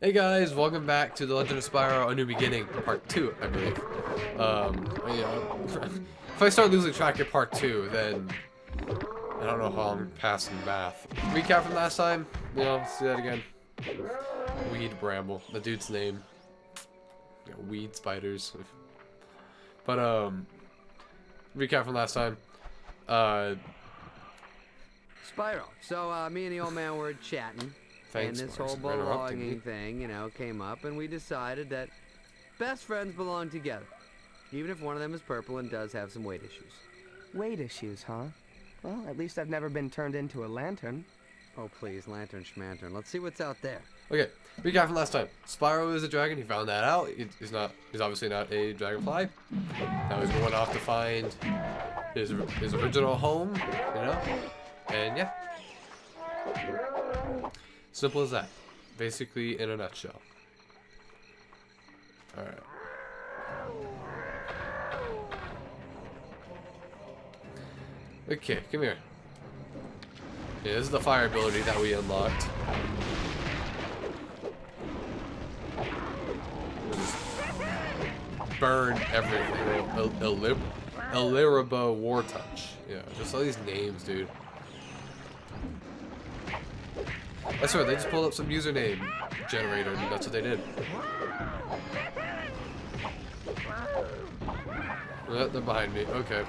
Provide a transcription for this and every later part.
Hey guys, welcome back to The Legend of Spyro: A New Beginning, Part 2, I believe. If I start losing track of Part 2, then I don't know how I'm passing math. Recap from last time, let's do that again. Weed Bramble, the dude's name. Weed spiders. But, recap from last time. Spyro. So, me and the old man were chatting. Thanks, and this Marks, whole for interrupting belonging me. thing, came up, and we decided that best friends belong together. Even if one of them is purple and does have some weight issues. Weight issues, huh? Well, at least I've never been turned into a lantern. Oh, please, lantern schmantern. Let's see what's out there. Okay, recap from last time. Spyro is a dragon, he found that out. He's obviously not a dragonfly. Now he's going off to find his original home, And yeah. Simple as that. Basically, in a nutshell. Alright. Okay, come here. Yeah, this is the fire ability that we unlocked. Just burn everything. Illyriba War Touch. Yeah, just all these names, dude. That's right, they just pulled up some username generator, and that's what they did. They're behind me, okay.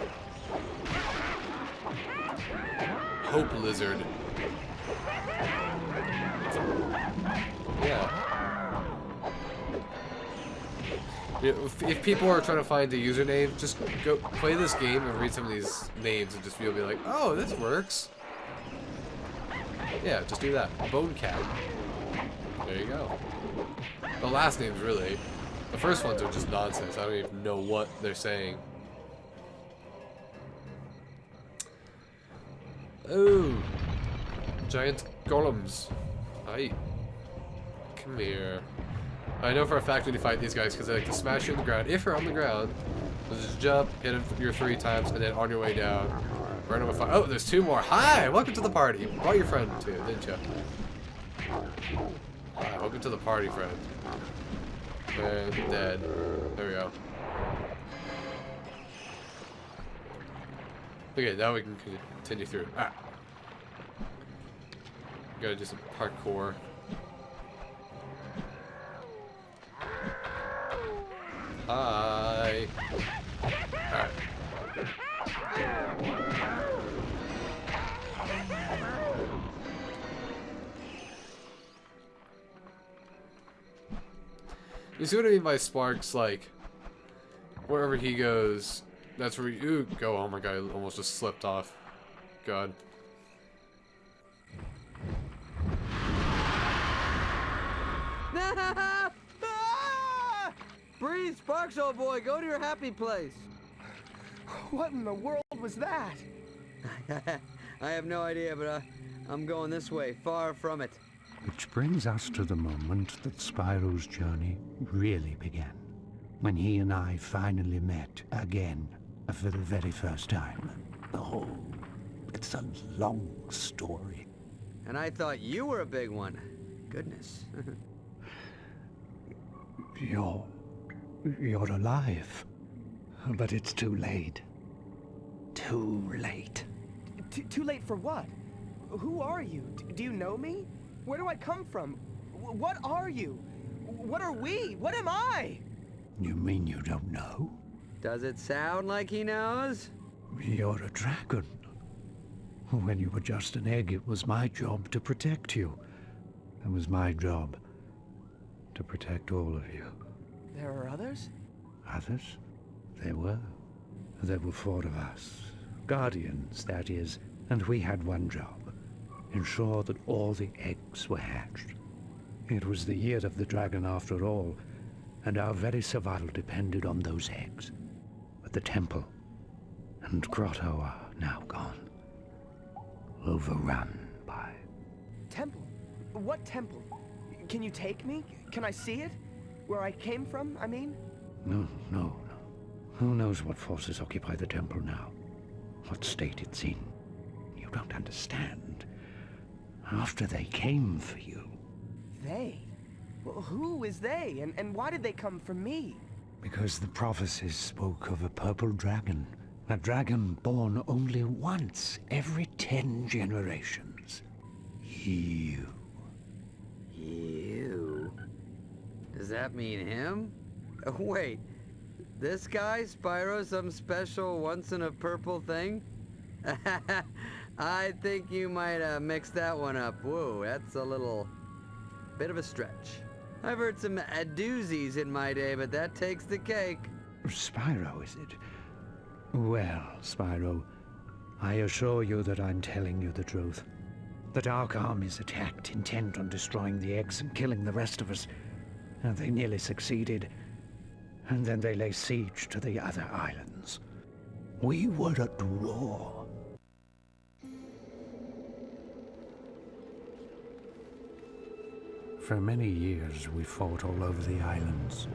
Hope Lizard. Yeah. If people are trying to find the username, just go play this game and read some of these names, and you'll be like, oh, this works. Yeah, just do that. Bone Cat. There you go. The last names, really. The first ones are just nonsense. I don't even know what they're saying. Oh. Giant golems. Hi. Come here. I know for a fact when you fight these guys, because they like to smash you in the ground. If you're on the ground, just jump, hit them your 3 times, and then on your way down, burn them with fire. Oh, there's 2 more. Hi! Welcome to the party. You brought your friend too, didn't you? Hi, welcome to the party, friend. And dead. There we go. Okay, now we can continue through. Ah. Gotta do some parkour. Hi. Alright. You see what I mean by sparks? Like, wherever he goes, that's where you go. Oh my god, I almost just slipped off. God. Breathe, Sparks, old boy. Go to your happy place. What in the world was that? I have no idea, but I'm going this way, far from it. Which brings us to the moment that Spyro's journey really began. When he and I finally met again for the very first time. Oh, it's a long story. And I thought you were a big one. Goodness. You're alive. But it's too late. Too late. Too late for what? Who are you? Do you know me? Where do I come from? What are you? What are we? What am I? You mean you don't know? Does it sound like he knows? You're a dragon. When you were just an egg, it was my job to protect you. It was my job to protect all of you. There are others? Others? There were. There were 4 of us. Guardians, that is. And we had one job. Ensure that all the eggs were hatched. It was the year of the dragon after all, and our very survival depended on those eggs. But the temple and grotto are now gone. Overrun by... Temple? What temple? Can you take me? Can I see it? Where I came from, I mean? No. Who knows what forces occupy the temple now? What state it's in? You don't understand. After they came for you. They? Who is they, and why did they come for me? Because the prophecies spoke of a purple dragon. A dragon born only once every 10 generations. You. You? Does that mean him? Wait, this guy, Spyro, some special once-in-a-purple thing? I think you might mix that one up. Whoa, that's a little bit of a stretch. I've heard some doozies in my day, but that takes the cake. Spyro, is it? Well, Spyro, I assure you that I'm telling you the truth. The Dark Armies attacked, intent on destroying the eggs and killing the rest of us. And they nearly succeeded. And then they lay siege to the other islands. We were at war. For many years, we fought all over the islands.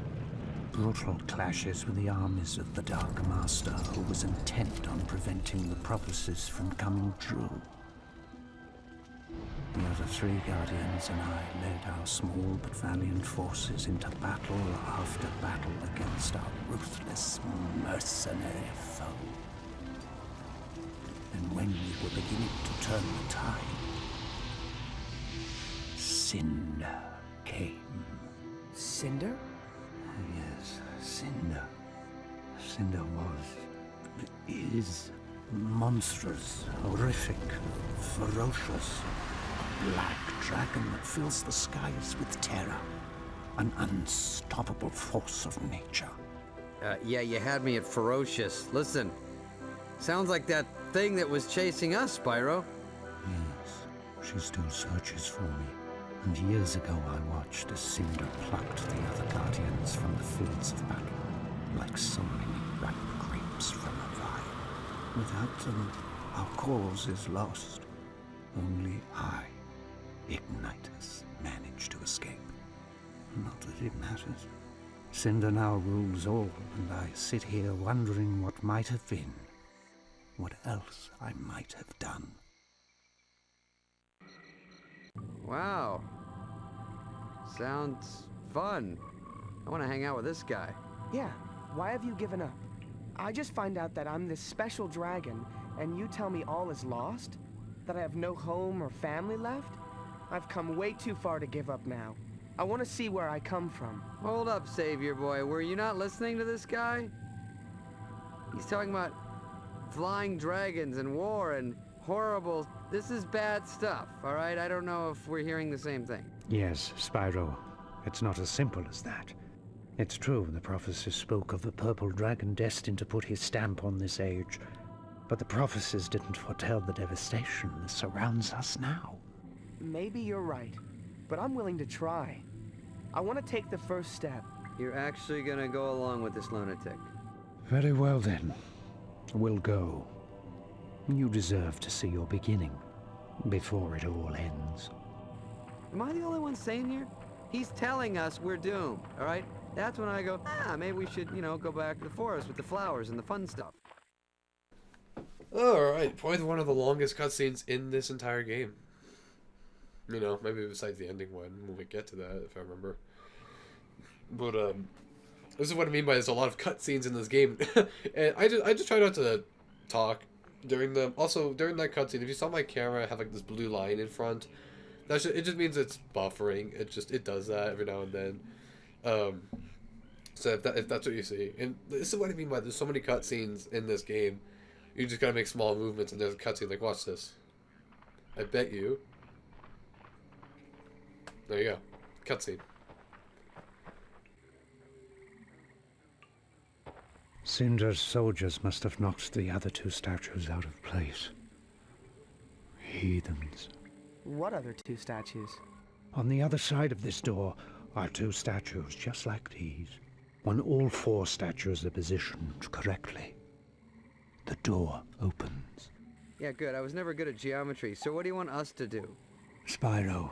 Brutal clashes with the armies of the Dark Master, who was intent on preventing the prophecies from coming true. The other 3 Guardians and I led our small but valiant forces into battle after battle against our ruthless, mercenary foe. And when we were beginning to turn the tide, Cinder came. Cinder? Yes, Cinder. Cinder is monstrous, horrific, ferocious. A black dragon that fills the skies with terror. An unstoppable force of nature. Yeah, you had me at ferocious. Listen, sounds like that thing that was chasing us, Spyro. Yes, she still searches for me. And years ago I watched as Cinder plucked the other Guardians from the fields of battle, like so many ripe grapes from a vine. Without them, our cause is lost. Only I, Ignitus, managed to escape. Not that it matters. Cinder now rules all, and I sit here wondering what might have been. What else I might have done. Wow. Sounds fun. I want to hang out with this guy. Yeah, why have you given up? I just find out that I'm this special dragon, and you tell me all is lost? That I have no home or family left? I've come way too far to give up now. I want to see where I come from. Hold up, Savior Boy. Were you not listening to this guy? He's talking about flying dragons and war and horrible... This is bad stuff, all right? I don't know if we're hearing the same thing. Yes, Spyro. It's not as simple as that. It's true, the prophecies spoke of the purple dragon destined to put his stamp on this age. But the prophecies didn't foretell the devastation that surrounds us now. Maybe you're right, but I'm willing to try. I want to take the first step. You're actually gonna go along with this lunatic. Very well then. We'll go. You deserve to see your beginning, before it all ends. Am I the only one sane here? He's telling us we're doomed, all right? That's when I go, maybe we should, go back to the forest with the flowers and the fun stuff. Alright, probably one of the longest cutscenes in this entire game. Maybe besides the ending one, when we get to that, if I remember. But, this is what I mean by there's a lot of cutscenes in this game. And I just try not to talk during them. Also, during that cutscene, if you saw my camera have, this blue line in front, it just means it's buffering. It does that every now and then. So if that's what you see. And this is what I mean by there's so many cutscenes in this game. You just gotta make small movements and there's a cutscene, watch this. I bet you. There you go. Cutscene. Cinder's soldiers must have knocked the other 2 statues out of place. Heathens. What other 2 statues? On the other side of this door are 2 statues just like these. When all 4 statues are positioned correctly, the door opens. Yeah, good. I was never good at geometry, so what do you want us to do? Spyro,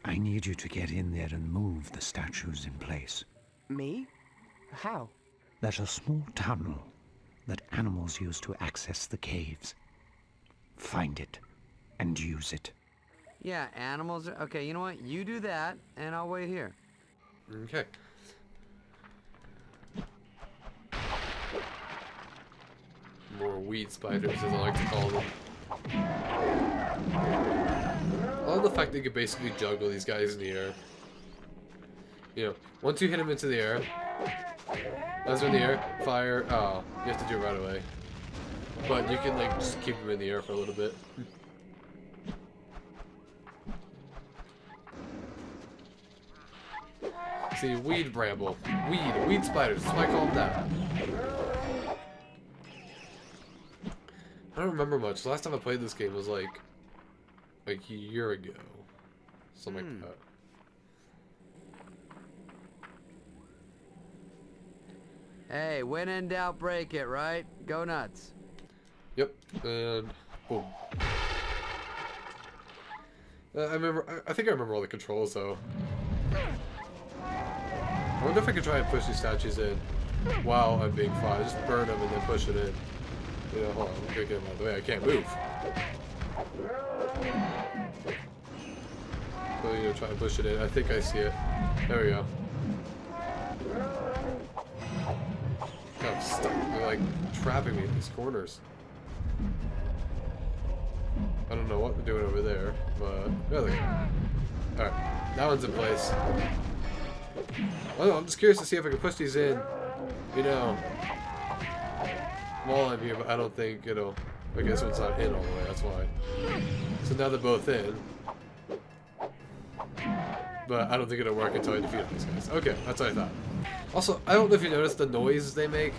I need you to get in there and move the statues in place. Me? How? There's a small tunnel that animals use to access the caves. Find it and use it. Yeah, animals are... Okay, you know what? You do that, and I'll wait here. Okay. More weed spiders, as I like to call them. I love the fact that you can basically juggle these guys in the air. You know, once you hit them into the air, as they're in the air, fire. Oh, you have to do it right away. But you can like just keep them in the air for a little bit. See, weed bramble, weed spiders. That's why I call them that. I don't remember much. The last time I played this game was like a year ago, something like that. Hey, when in doubt, break it, right? Go nuts. Yep, and boom. I think I remember all the controls though. I wonder if I could try and push these statues in while I'm being fired. Just burn them and then push it in. You know, hold on, I'm gonna get them out of the way. I can't move. So, you know, try and push it in. I think I see it. There we go. God, I'm stuck. They're like trapping me in these corners. I don't know what they're doing over there, but really. Alright, that one's in place. Oh, I'm just curious to see if I can push these in, you know, while I'm here, but I don't think it'll. I guess it's not in all the way, that's why. So now they're both in. But I don't think it'll work until I defeat these guys. Okay, that's what I thought. Also, I don't know if you noticed the noise they make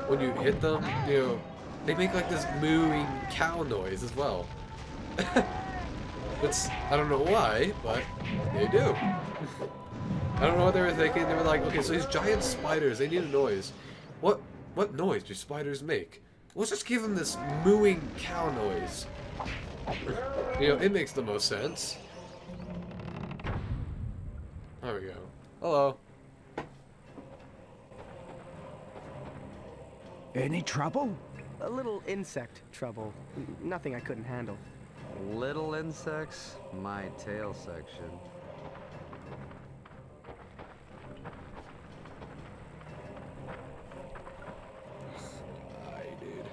when you hit them. You know, they make like this mooing cow noise as well. It's, I don't know why, but they do. I don't know what they were thinking. They were like, okay, so these giant spiders, they need a noise. What noise do spiders make? Let's just give them this mooing cow noise. You know, it makes the most sense. There we go. Hello. Any trouble? A little insect trouble. Nothing I couldn't handle. Little insects, my tail section.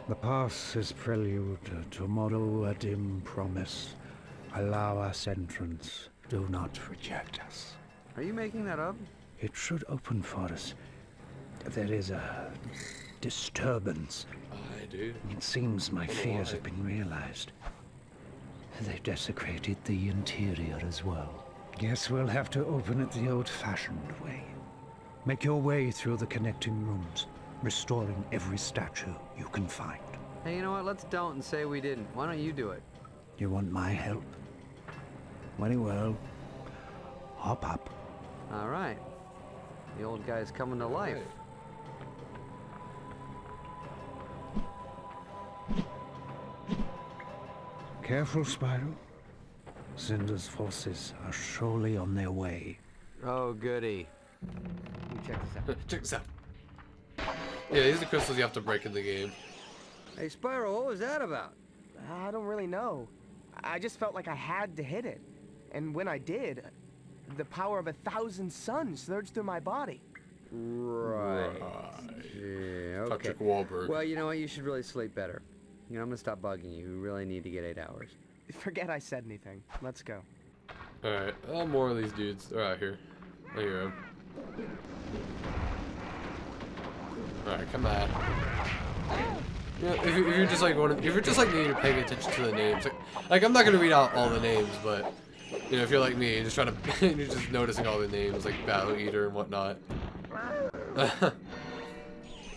The past is prelude, tomorrow a dim promise. Allow us entrance, do not reject us. Are you making that up? It should open for us. There is a disturbance. I do. It seems my fears have been realized. They've desecrated the interior as well. Guess we'll have to open it the old-fashioned way. Make your way through the connecting rooms, restoring every statue you can find. Hey, you know what? Let's don't and say we didn't. Why don't you do it? You want my help? Very well. Hop up. All right. The old guy's coming to life. Right. Careful, Spyro. Cinder's forces are surely on their way. Oh, goody. You check this out. Check this out. Yeah, these are the crystals you have to break in the game. Hey, Spyro, what was that about? I don't really know. I just felt like I had to hit it. And when I did, the power of 1,000 suns surged through my body. Right. Yeah, okay. Patrick Wahlberg. Well, you know what? You should really sleep better. You know, I'm gonna stop bugging you. You really need to get 8 hours. Forget I said anything. Let's go. Alright, more of these dudes. They're out here. I hear them. Alright, come on. Yeah, if you're just like if you're just like me, you're paying attention to the names. Like I'm not gonna read out all the names, but you know, if you're like me, you're just trying to, you're just noticing all the names like Battle Eater and whatnot. I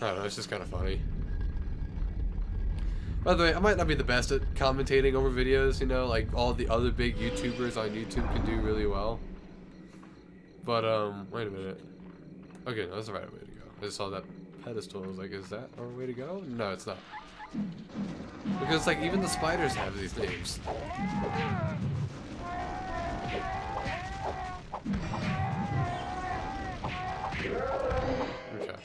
don't know, it's just kind of funny. By the way, I might not be the best at commentating over videos, you know, like all the other big YouTubers on YouTube can do really well. But, wait a minute. Okay, no, that's the right way to go. I just saw that pedestal. I was like, is that our way to go? No, it's not. Because, like, even the spiders have these names. Okay.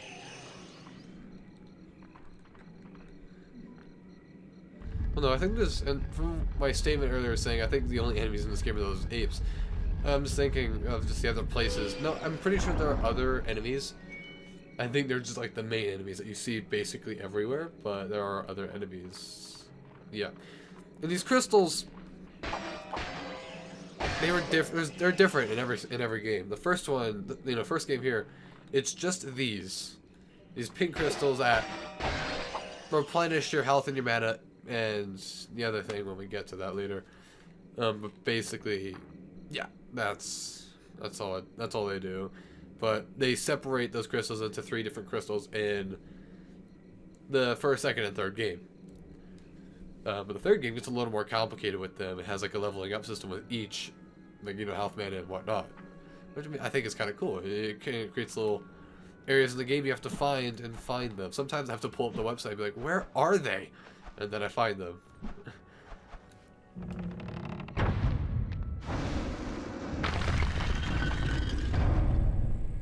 Well, no, I think this, and from my statement earlier saying I think the only enemies in this game are those apes, I'm just thinking of just the other places. No, I'm pretty sure there are other enemies. I think they're just like the main enemies that you see basically everywhere, but there are other enemies. Yeah. And these crystals, they're different in every game. The first one, first game here, it's just these pink crystals that replenish your health and your mana, and the other thing when we get to that later. But basically, yeah, that's all they do. But they separate those crystals into 3 different crystals in the first, second, and third game. But the third game gets a little more complicated with them. It has like a leveling up system with each, like, health, mana, and whatnot. Which I think is kind of cool. It creates little areas in the game you have to find them. Sometimes I have to pull up the website and be like, where are they? And then I find them.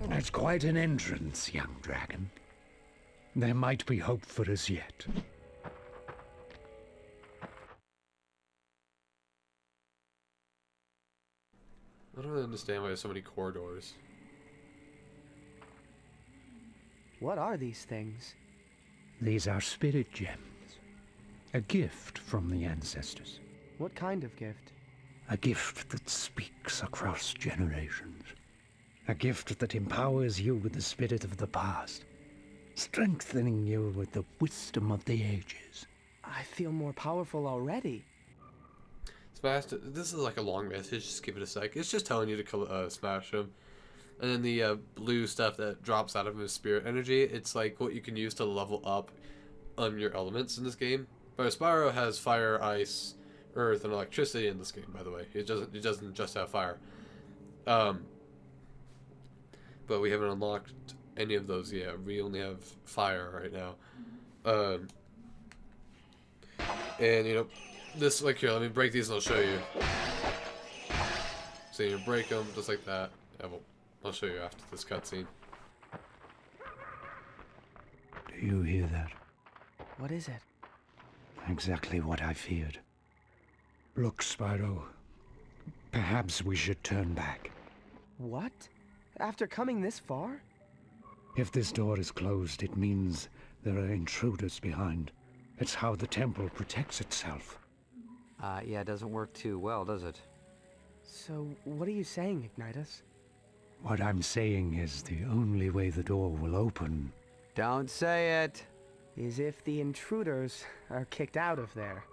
That's quite an entrance, young dragon. There might be hope for us yet. I don't really understand why there's so many corridors. What are these things? These are spirit gems. A gift from the ancestors. What kind of gift? A gift that speaks across generations. A gift that empowers you with the spirit of the past, strengthening you with the wisdom of the ages. I feel more powerful already. This is like a long message, just give it a sec. It's just telling you to smash him. And then the blue stuff that drops out of him is spirit energy. It's like what you can use to level up your elements in this game. But Spyro has fire, ice, earth, and electricity in this game, by the way. It doesn't just have fire. But we haven't unlocked any of those yet. We only have fire right now. And this, like, here, let me break these and I'll show you. So you break them just like that. I'll show you after this cutscene. Do you hear that? What is it? Exactly what I feared. Look, Spyro. Perhaps we should turn back. What? After coming this far? If this door is closed, it means there are intruders behind. It's how the temple protects itself. Yeah, it doesn't work too well, does it? So, what are you saying, Ignitus? What I'm saying is the only way the door will open... Don't say it! Is if the intruders are kicked out of there.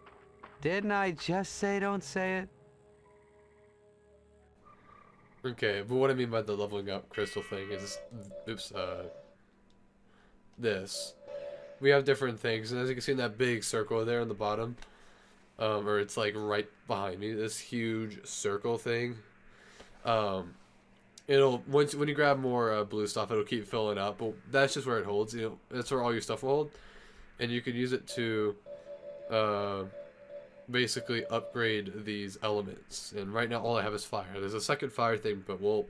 Didn't I just say don't say it? Okay, but what I mean by the leveling up crystal thing is, this. We have different things, and as you can see in that big circle there on the bottom, or it's like right behind me, this huge circle thing, when you grab more blue stuff, it'll keep filling up, but that's just where it holds, that's where all your stuff will hold, and you can use it to, basically upgrade these elements. And right now all I have is fire. There's a second fire thing, but we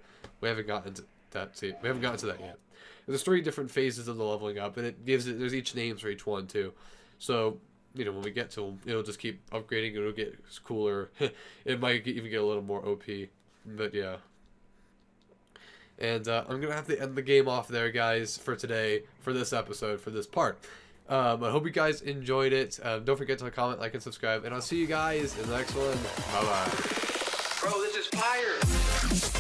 haven't gotten to that. We haven't gotten to that yet. There's 3 different phases of the leveling up, and there's each names for each one too. So when we get to them, it'll just keep upgrading. It'll get cooler. It might even get a little more OP. But yeah. And I'm gonna have to end the game off there, guys, for today, for this episode, for this part. I hope you guys enjoyed it. Don't forget to comment, like, and subscribe. And I'll see you guys in the next one. Bye-bye. Bro, this is fire.